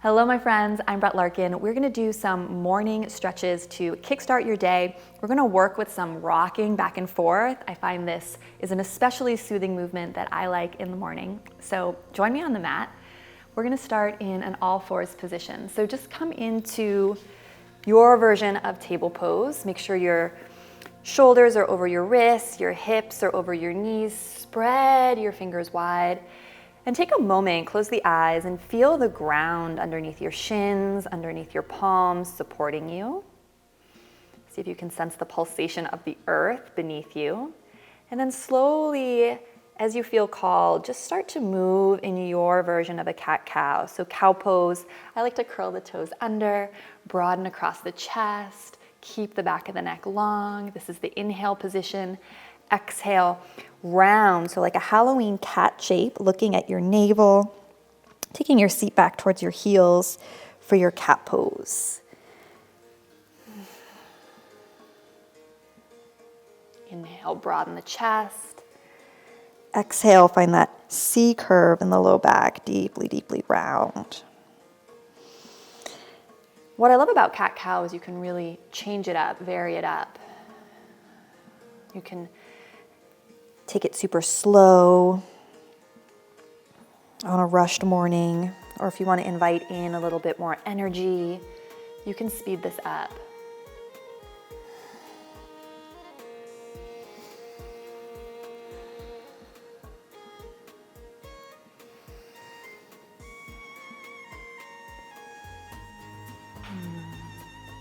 Hello, my friends. I'm Brett Larkin. We're gonna do some morning stretches to kickstart your day. We're gonna work with some rocking back and forth. I find this is an especially soothing movement that I like in the morning. So join me on the mat. We're gonna start in an all fours position. So just come into your version of table pose. Make sure your shoulders are over your wrists, your hips are over your knees. Spread your fingers wide. And take a moment, close the eyes, and feel the ground underneath your shins, underneath your palms, supporting you. See if you can sense the pulsation of the earth beneath you. And then slowly, as you feel called, just start to move in your version of a cat-cow. So cow pose, I like to curl the toes under, broaden across the chest, keep the back of the neck long. This is the inhale position. Exhale, round, so like a Halloween cat shape, looking at your navel, taking your seat back towards your heels for your cat pose. Inhale, broaden the chest. Exhale, find that C curve in the low back, deeply, deeply round. What I love about cat-cow is you can really change it up, vary it up. You can take it super slow on a rushed morning, or if you want to invite in a little bit more energy, you can speed this up.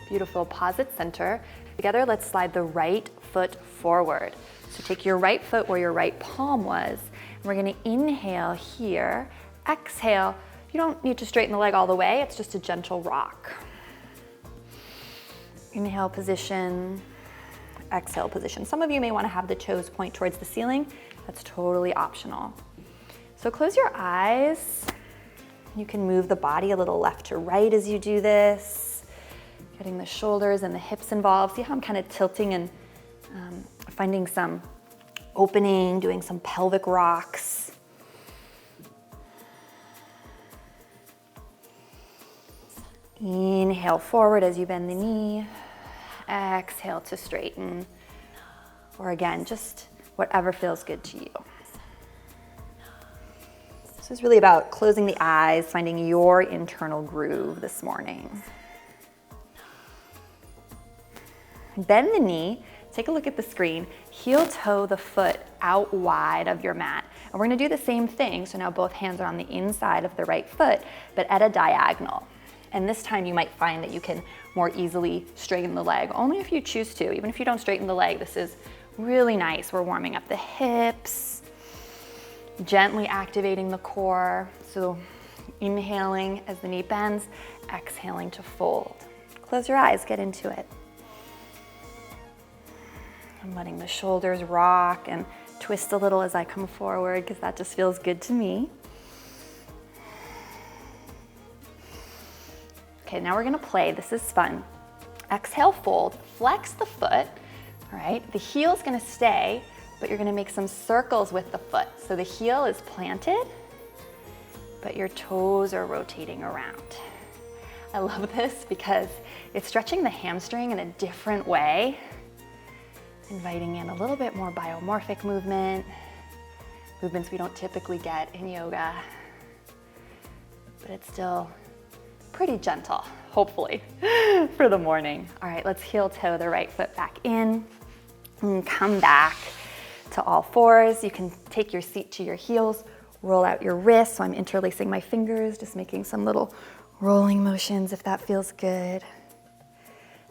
Beautiful. Pause at center. Together, let's slide the right foot forward. So take your right foot where your right palm was. And we're gonna inhale here. Exhale. You don't need to straighten the leg all the way. It's just a gentle rock. Inhale position. Exhale position. Some of you may want to have the toes point towards the ceiling. That's totally optional. So close your eyes. You can move the body a little left to right as you do this. Getting the shoulders and the hips involved. See how I'm kind of tilting and finding some opening, doing some pelvic rocks. Inhale forward as you bend the knee. Exhale to straighten. Or again, just whatever feels good to you. This is really about closing the eyes, finding your internal groove this morning. Bend the knee, take a look at the screen, heel toe the foot out wide of your mat. And we're gonna do the same thing, so now both hands are on the inside of the right foot, but at a diagonal. And this time you might find that you can more easily straighten the leg, only if you choose to. Even if you don't straighten the leg, this is really nice. We're warming up the hips, gently activating the core. So inhaling as the knee bends, exhaling to fold. Close your eyes, get into it. I'm letting the shoulders rock and twist a little as I come forward because that just feels good to me. Okay, now we're gonna play. This is fun. Exhale, fold, flex the foot, all right? The heel's gonna stay, but you're gonna make some circles with the foot. So the heel is planted, but your toes are rotating around. I love this because it's stretching the hamstring in a different way. Inviting in a little bit more biomorphic movements we don't typically get in yoga, but it's still pretty gentle, hopefully, for the morning. All right, let's heel toe the right foot back in and come back to all fours. You can take your seat to your heels, roll out your wrists. So I'm interlacing my fingers, just making some little rolling motions if that feels good.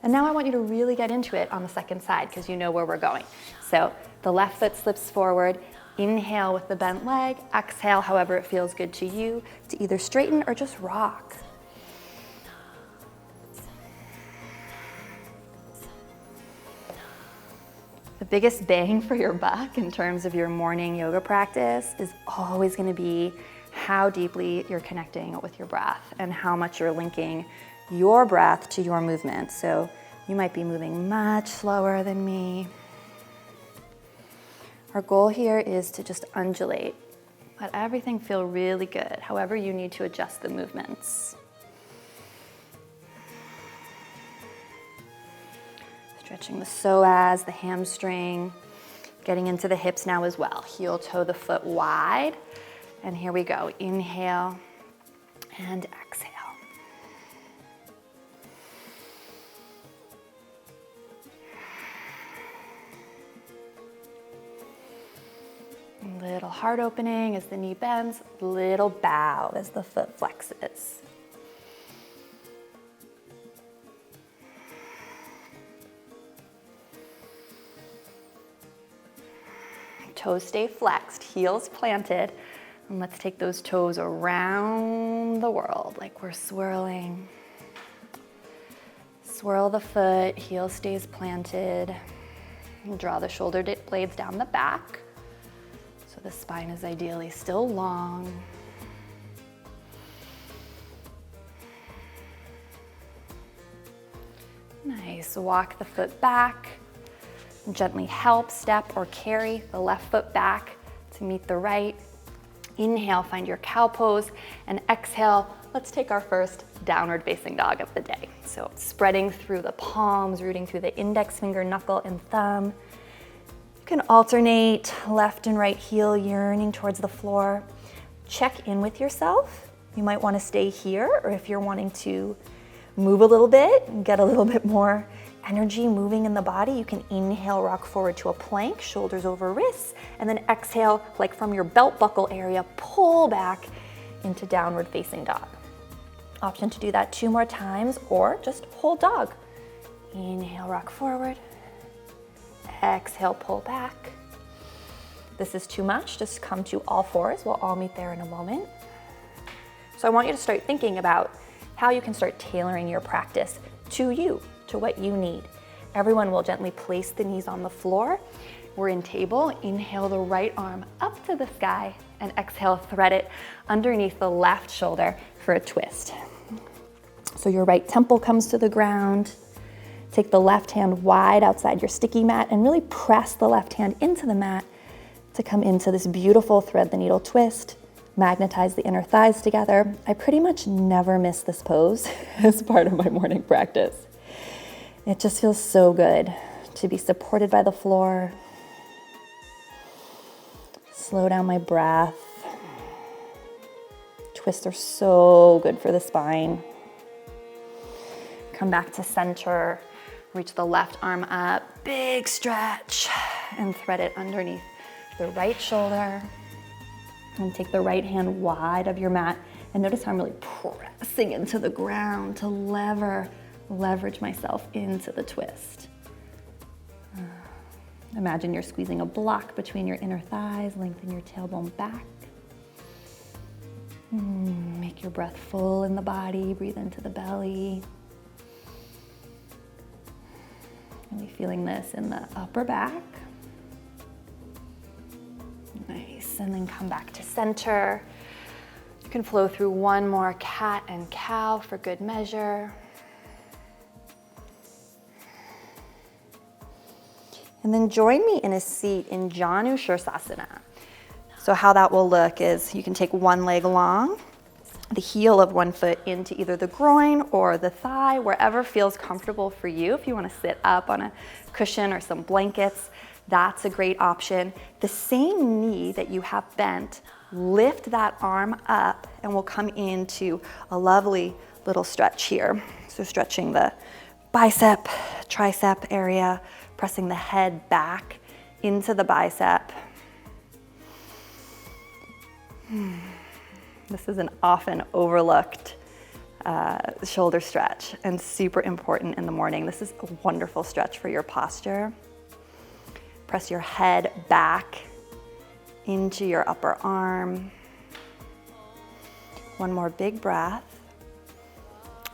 And now I want you to really get into it on the second side because you know where we're going. So the left foot slips forward, inhale with the bent leg, exhale however it feels good to you to either straighten or just rock. The biggest bang for your buck in terms of your morning yoga practice is always going to be how deeply you're connecting with your breath and how much you're linking your breath to your movement. So you might be moving much slower than me. Our goal here is to just undulate. Let everything feel really good, however you need to adjust the movements. Stretching the psoas, the hamstring, getting into the hips now as well. Heel toe the foot wide. And here we go. Inhale and exhale. Little heart opening as the knee bends, little bow as the foot flexes. Toes stay flexed, heels planted, and let's take those toes around the world like we're swirling. Swirl the foot, heel stays planted. Draw the shoulder blades down the back. So the spine is ideally still long. Nice, walk the foot back. Gently help, step, or carry the left foot back to meet the right. Inhale, find your cow pose, and exhale, let's take our first downward facing dog of the day. So spreading through the palms, rooting through the index finger, knuckle, and thumb. You can alternate left and right heel, yearning towards the floor. Check in with yourself. You might want to stay here, or if you're wanting to move a little bit and get a little bit more energy moving in the body, you can inhale, rock forward to a plank, shoulders over wrists, and then exhale, like from your belt buckle area, pull back into downward facing dog. Option to do that 2 more times, or just hold dog. Inhale, rock forward. Exhale, pull back. This is too much, just come to all fours. We'll all meet there in a moment. So I want you to start thinking about how you can start tailoring your practice to you, to what you need. Everyone will gently place the knees on the floor. We're in table. Inhale the right arm up to the sky, and exhale, thread it underneath the left shoulder for a twist. So your right temple comes to the ground. Take the left hand wide outside your sticky mat and really press the left hand into the mat to come into this beautiful thread the needle twist. Magnetize the inner thighs together. I pretty much never miss this pose as part of my morning practice. It just feels so good to be supported by the floor. Slow down my breath. Twists are so good for the spine. Come back to center. Reach the left arm up, big stretch, and thread it underneath the right shoulder. And take the right hand wide of your mat, and notice how I'm really pressing into the ground to leverage myself into the twist. Imagine you're squeezing a block between your inner thighs, lengthen your tailbone back. Make your breath full in the body, breathe into the belly. Really feeling this in the upper back. Nice, and then come back to center. You can flow through one more cat and cow for good measure. And then join me in a seat in Janu Shirsasana. So how that will look is you can take one leg long, the heel of one foot into either the groin or the thigh, wherever feels comfortable for you. If you want to sit up on a cushion or some blankets, that's a great option. The same knee that you have bent, lift that arm up, and we'll come into a lovely little stretch here. So stretching the bicep, tricep area, pressing the head back into the bicep. This is an often overlooked shoulder stretch and super important in the morning. This is a wonderful stretch for your posture. Press your head back into your upper arm. One more big breath.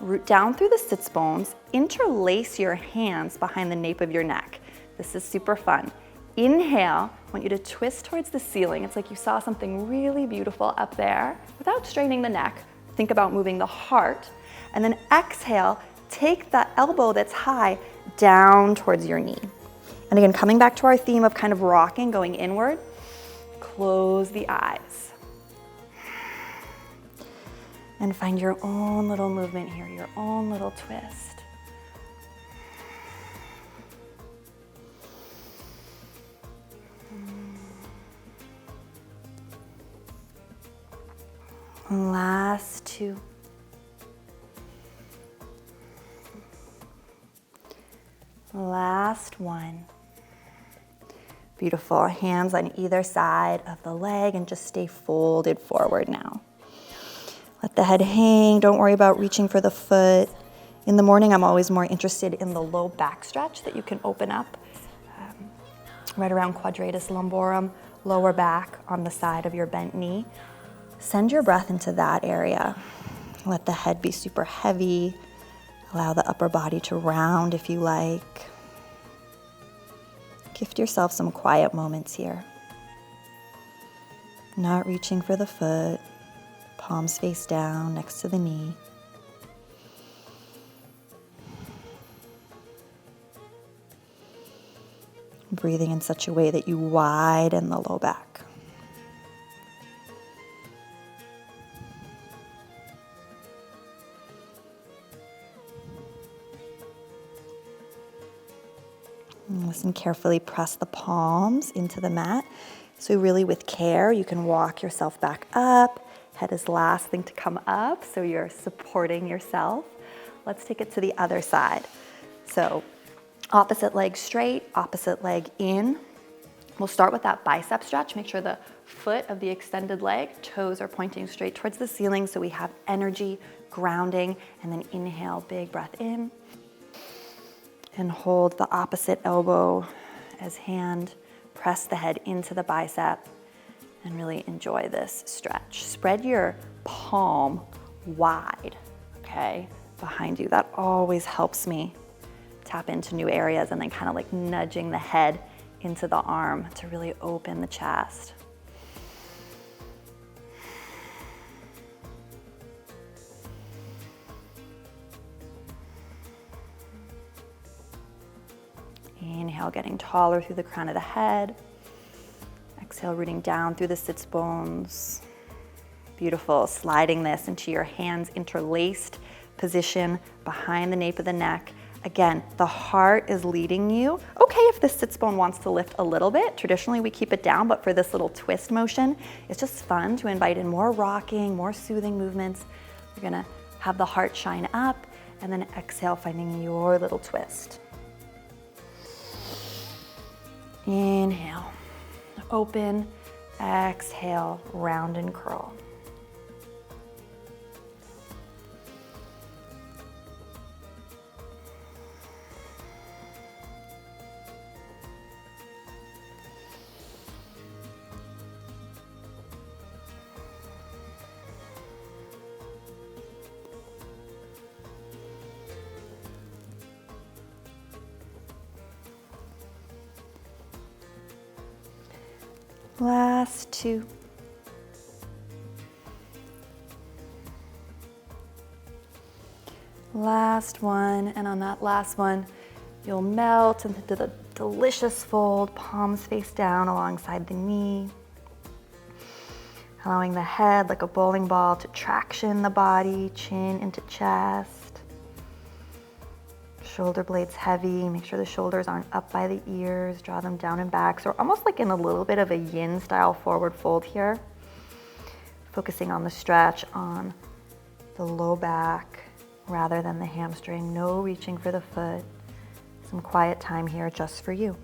Root down through the sits bones. Interlace your hands behind the nape of your neck. This is super fun. Inhale, I want you to twist towards the ceiling. It's like you saw something really beautiful up there. Without straining the neck, think about moving the heart. And then exhale, take the elbow that's high down towards your knee. And again, coming back to our theme of kind of rocking, going inward, close the eyes. And find your own little movement here, your own little twist. Last 2. Last 1. Beautiful. Hands on either side of the leg and just stay folded forward now. Let the head hang. Don't worry about reaching for the foot. In the morning, I'm always more interested in the low back stretch that you can open up right around quadratus lumborum, lower back on the side of your bent knee. Send your breath into that area. Let the head be super heavy. Allow the upper body to round if you like. Gift yourself some quiet moments here. Not reaching for the foot, palms face down next to the knee. Breathing in such a way that you widen the low back. Listen carefully, press the palms into the mat. So really with care, you can walk yourself back up. Head is last thing to come up, so you're supporting yourself. Let's take it to the other side. So opposite leg straight, opposite leg in. We'll start with that bicep stretch. Make sure the foot of the extended leg, toes are pointing straight towards the ceiling so we have energy, grounding, and then inhale, big breath in. And hold the opposite elbow as hand. Press the head into the bicep and really enjoy this stretch. Spread your palm wide, okay, behind you. That always helps me tap into new areas and then kind of like nudging the head into the arm to really open the chest. Inhale, getting taller through the crown of the head. Exhale, rooting down through the sits bones. Beautiful. Sliding this into your hands interlaced position behind the nape of the neck. Again, the heart is leading you. Okay, if the sits bone wants to lift a little bit, traditionally we keep it down, but for this little twist motion, it's just fun to invite in more rocking, more soothing movements. You're gonna have the heart shine up and then exhale, finding your little twist. Inhale, open, exhale, round and curl. Last 2. Last 1, and on that last one, you'll melt into the delicious fold, palms face down alongside the knee. Allowing the head like a bowling ball to traction the body, chin into chest. Shoulder blades heavy, make sure the shoulders aren't up by the ears, draw them down and back. So we're almost like in a little bit of a yin style forward fold here. Focusing on the stretch on the low back rather than the hamstring. No reaching for the foot. Some quiet time here just for you.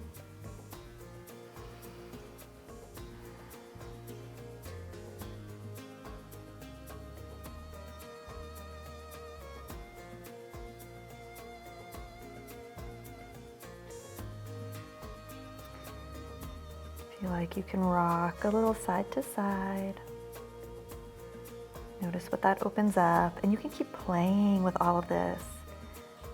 Feel like you can rock a little side to side. Notice what that opens up, and you can keep playing with all of this.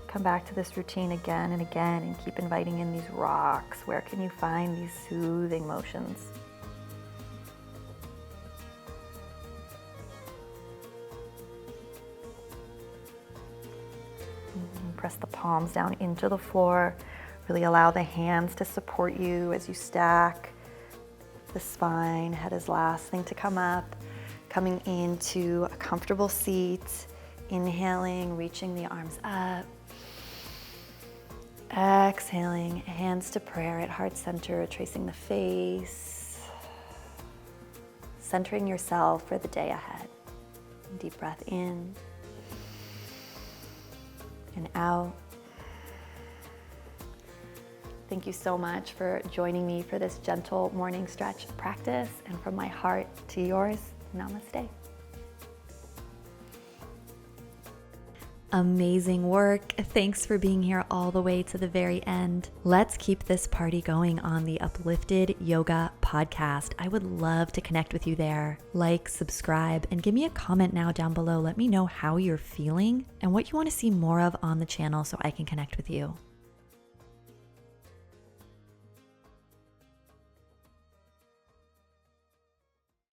Come back to this routine again and again and keep inviting in these rocks. Where can you find these soothing motions? Press the palms down into the floor. Really allow the hands to support you as you stack the spine. Head is last thing to come up. Coming into a comfortable seat. Inhaling, reaching the arms up. Exhaling, hands to prayer at heart center, tracing the face. Centering yourself for the day ahead. Deep breath in and out. Thank you so much for joining me for this gentle morning stretch practice. And from my heart to yours, namaste. Amazing work. Thanks for being here all the way to the very end. Let's keep this party going on the Uplifted Yoga podcast. I would love to connect with you there. Like, subscribe, and give me a comment now down below. Let me know how you're feeling and what you want to see more of on the channel so I can connect with you.